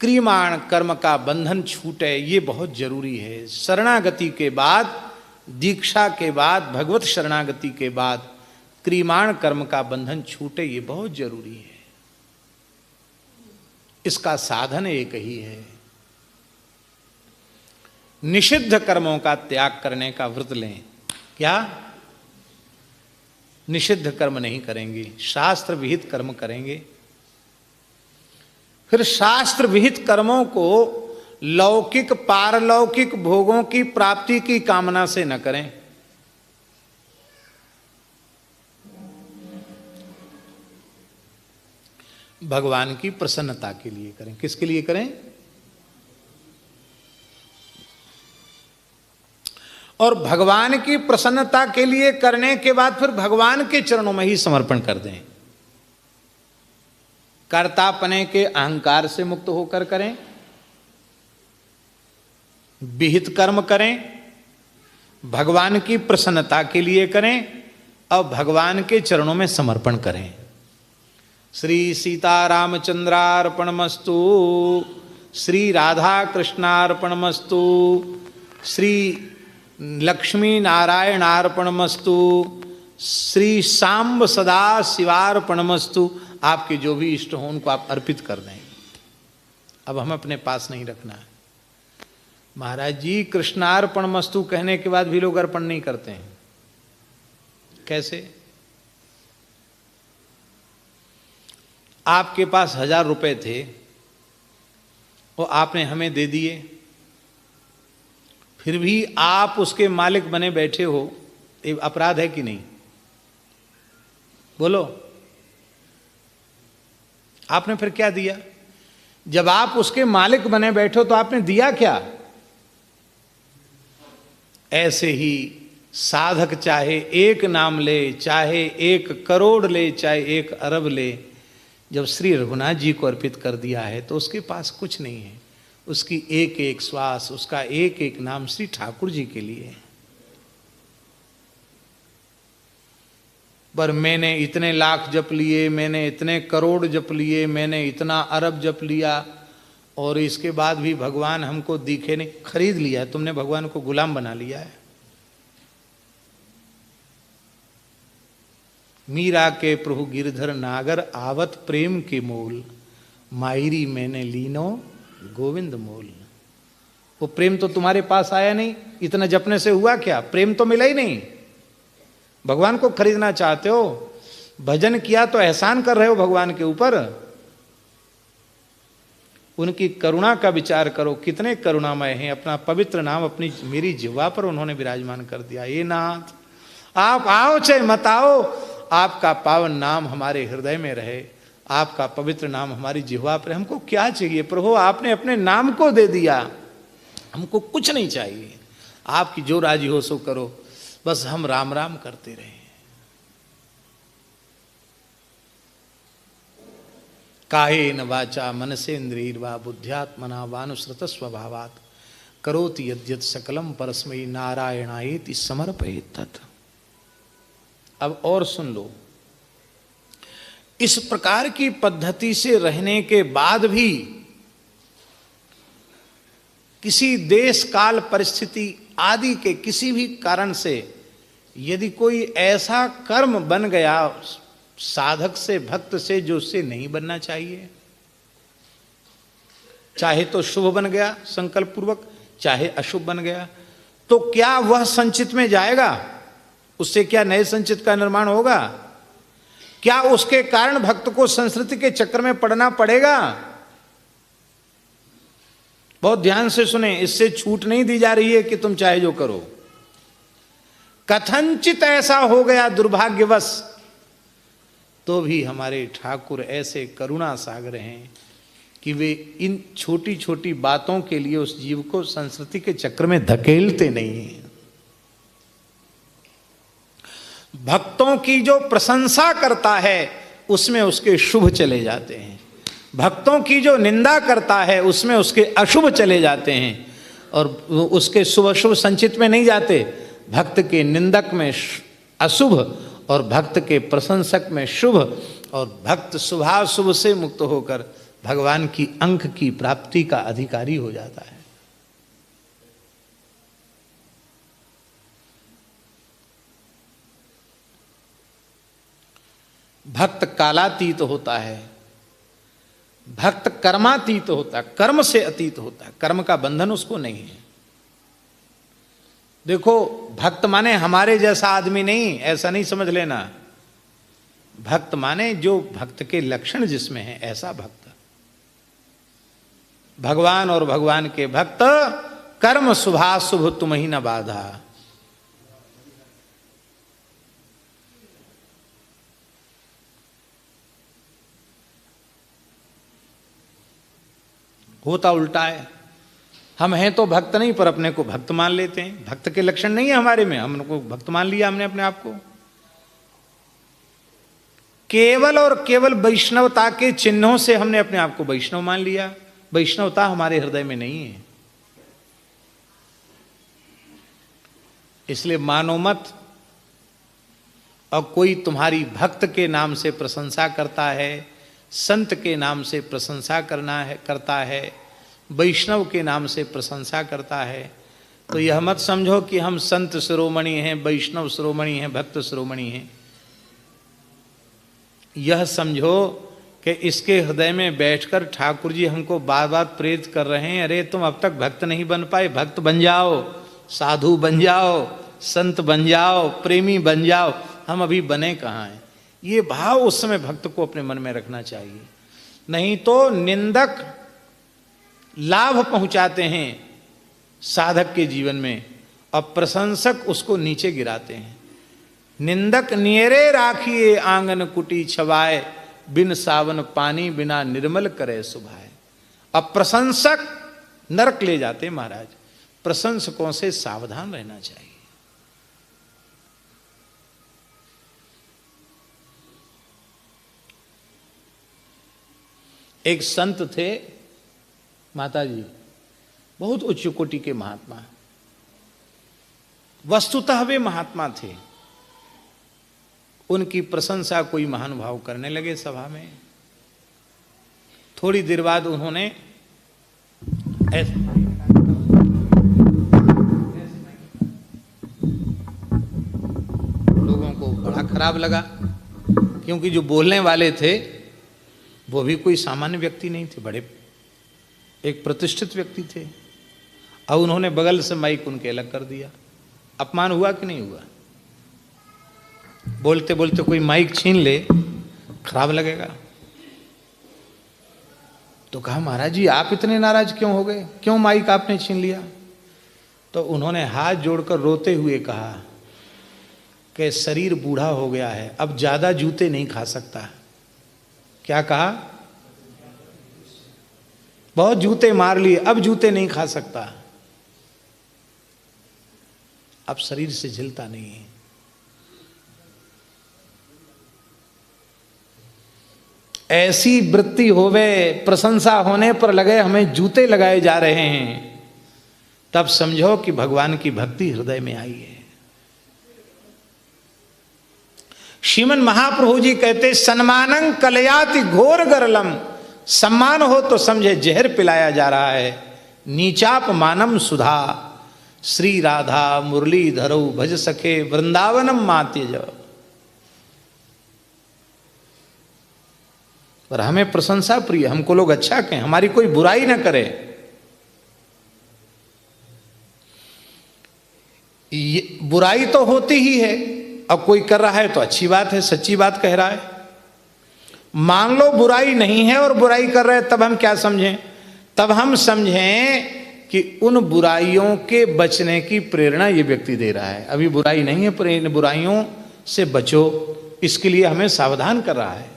क्रियमाण कर्म का बंधन छूटे, ये बहुत जरूरी है। शरणागति के बाद, दीक्षा के बाद, भगवत शरणागति के बाद क्रियमाण कर्म का बंधन छूटे, ये बहुत जरूरी है। इसका साधन एक ही है, निषिद्ध कर्मों का त्याग करने का व्रत लें। क्या? निषिद्ध कर्म नहीं करेंगे, शास्त्र विहित कर्म करेंगे। फिर शास्त्र विहित कर्मों को लौकिक पारलौकिक भोगों की प्राप्ति की कामना से न करें। भगवान की प्रसन्नता के लिए करें। किसके लिए करें? और भगवान की प्रसन्नता के लिए करने के बाद फिर भगवान के चरणों में ही समर्पण कर दें। कर्तापने के अहंकार से मुक्त होकर करें, विहित कर्म करें, भगवान की प्रसन्नता के लिए करें और भगवान के चरणों में समर्पण करें। श्री सीतारामचंद्रार्पणमस्तु, श्री राधा कृष्णार्पणमस्तु, श्री लक्ष्मी नारायणार्पणमस्तु, श्री सांब सदा शिवार्पणमस्तु। आपके जो भी इष्ट हो उनको आप अर्पित कर दें। अब हम अपने पास नहीं रखना है। महाराज जी कृष्णार्पणमस्तु कहने के बाद भी लोग अर्पण नहीं करते हैं। कैसे? आपके पास 1000 रुपए थे और आपने हमें दे दिए, फिर भी आप उसके मालिक बने बैठे हो, ये अपराध है कि नहीं? बोलो। आपने फिर क्या दिया? जब आप उसके मालिक बने बैठे हो तो आपने दिया क्या? ऐसे ही साधक चाहे 1 नाम ले, चाहे 1 करोड़ ले, चाहे 1 अरब ले, जब श्री रघुनाथ जी को अर्पित कर दिया है तो उसके पास कुछ नहीं है। उसकी एक एक श्वास, उसका एक एक नाम श्री ठाकुर जी के लिए है। पर मैंने इतने लाख जप लिए, मैंने इतने करोड़ जप लिए, मैंने इतना अरब जप लिया और इसके बाद भी भगवान हमको दिखे नहीं। खरीद लिया है तुमने, भगवान को गुलाम बना लिया है। मीरा के प्रभु गिरधर नागर आवत प्रेम के मोल, मायरी मैंने लीनो गोविंद मोल। वो प्रेम तो तुम्हारे पास आया नहीं, इतना जपने से हुआ क्या? प्रेम तो मिला ही नहीं। भगवान को खरीदना चाहते हो? भजन किया तो एहसान कर रहे हो भगवान के ऊपर। उनकी करुणा का विचार करो, कितने करुणामय हैं। अपना पवित्र नाम अपनी मेरी जिह्वा पर उन्होंने विराजमान कर दिया। ये नाथ आप आओ चाहे मत आओ, आपका पावन नाम हमारे हृदय में रहे, आपका पवित्र नाम हमारी जिह्वा पर। हमको क्या चाहिए प्रभु? आपने अपने नाम को दे दिया, हमको कुछ नहीं चाहिए। आपकी जो राजी हो सो करो, बस हम राम राम करते रहें। कायेन वाचा मनसेन्द्रियर्वा बुद्ध्यात्मना वानुसृत स्वभावात् करोति यद्यत् सकलम परस्मै नारायणायेति समर्पयेत् तत्। अब और सुन लो, इस प्रकार की पद्धति से रहने के बाद भी किसी देश काल परिस्थिति आदि के किसी भी कारण से यदि कोई ऐसा कर्म बन गया साधक से, भक्त से, जो उससे नहीं बनना चाहिए, चाहे तो शुभ बन गया संकल्प पूर्वक, चाहे अशुभ बन गया, तो क्या वह संचित में जाएगा? उससे क्या नए संचित का निर्माण होगा? क्या उसके कारण भक्त को संस्कृति के चक्कर में पड़ना पड़ेगा? बहुत ध्यान से सुने, इससे छूट नहीं दी जा रही है कि तुम चाहे जो करो। कथनचित ऐसा हो गया दुर्भाग्यवश, तो भी हमारे ठाकुर ऐसे करुणा सागर हैं कि वे इन छोटी छोटी बातों के लिए उस जीव को संस्कृति के चक्र में धकेलते नहीं हैं। भक्तों की जो प्रशंसा करता है उसमें उसके शुभ चले जाते हैं, भक्तों की जो निंदा करता है उसमें उसके अशुभ चले जाते हैं, और उसके शुभ अशुभ संचित में नहीं जाते। भक्त के निंदक में अशुभ और भक्त के प्रशंसक में शुभ, और भक्त शुभाशुभ से मुक्त होकर भगवान की अंक की प्राप्ति का अधिकारी हो जाता है। भक्त कालातीत होता है, भक्त कर्मातीत होता है, कर्म से अतीत होता है, कर्म का बंधन उसको नहीं है। देखो, भक्त माने हमारे जैसा आदमी नहीं, ऐसा नहीं समझ लेना। भक्त माने जो भक्त के लक्षण जिसमें है, ऐसा भक्त। भगवान और भगवान के भक्त, कर्म शुभाशुभ तुम ही न बाधा। होता उल्टा है, हम हैं तो भक्त नहीं, पर अपने को भक्त मान लेते हैं। भक्त के लक्षण नहीं है हमारे में, हमको भक्त मान लिया हमने अपने आप को। केवल और केवल वैष्णवता के चिन्हों से हमने अपने आप को वैष्णव मान लिया। वैष्णवता हमारे हृदय में नहीं है। इसलिए मानो मत। और कोई तुम्हारी भक्त के नाम से प्रशंसा करता है, संत के नाम से प्रशंसा करता है, वैष्णव के नाम से प्रशंसा करता है, तो यह मत समझो कि हम संत शिरोमणि हैं, वैष्णव शिरोमणि हैं, भक्त शिरोमणि हैं। यह समझो कि इसके हृदय में बैठकर ठाकुर जी हमको बार बार प्रेरित कर रहे हैं, अरे तुम अब तक भक्त नहीं बन पाए, भक्त बन जाओ, साधु बन जाओ, संत बन जाओ, प्रेमी बन जाओ। हम अभी बने कहाँ हैं? ये भाव उस समय भक्त को अपने मन में रखना चाहिए। नहीं तो निंदक लाभ पहुंचाते हैं साधक के जीवन में, और प्रशंसक उसको नीचे गिराते हैं। निंदक नियरे राखिए आंगन कुटी छवाए, बिन सावन पानी बिना निर्मल करे सुभाए। अब प्रशंसक नरक ले जाते महाराज। प्रशंसकों से सावधान रहना चाहिए। एक संत थे माता जी, बहुत उच्च कोटि के महात्मा, वस्तुतः वे महात्मा थे। उनकी प्रशंसा कोई महानुभाव करने लगे सभा में। थोड़ी देर बाद उन्होंने लोगों को बड़ा खराब लगा, क्योंकि जो बोलने वाले थे वो भी कोई सामान्य व्यक्ति नहीं थे, बड़े एक प्रतिष्ठित व्यक्ति थे। और उन्होंने बगल से माइक उनके अलग कर दिया। अपमान हुआ कि नहीं हुआ? बोलते बोलते कोई माइक छीन ले, खराब लगेगा। तो कहा, महाराज जी आप इतने नाराज क्यों हो गए, क्यों माइक आपने छीन लिया? तो उन्होंने हाथ जोड़कर रोते हुए कहा कि शरीर बूढ़ा हो गया है, अब ज्यादा जूते नहीं खा सकता। क्या कहा? बहुत जूते मार लिए, अब जूते नहीं खा सकता, अब शरीर से झिलता नहीं है। ऐसी वृत्ति होवे, प्रशंसा होने पर लगे हमें जूते लगाए जा रहे हैं, तब समझो कि भगवान की भक्ति हृदय में आई है। श्रीमन महाप्रभु जी कहते, सन्मानं कलयाति घोर गरलम। सम्मान हो तो समझे जहर पिलाया जा रहा है। नीचाप मानम सुधा, श्री राधा मुरली धरो भज सखे वृंदावनम मात्यज। पर हमें प्रशंसा प्रिय, हमको लोग अच्छा कहें, हमारी कोई बुराई ना करे। ये बुराई तो होती ही है, अब कोई कर रहा है तो अच्छी बात है, सच्ची बात कह रहा है। मान लो बुराई नहीं है और बुराई कर रहे हैं, तब हम क्या समझें? तब हम समझें कि उन बुराइयों के बचने की प्रेरणा ये व्यक्ति दे रहा है। अभी बुराई नहीं है, पर इन बुराइयों से बचो, इसके लिए हमें सावधान कर रहा है।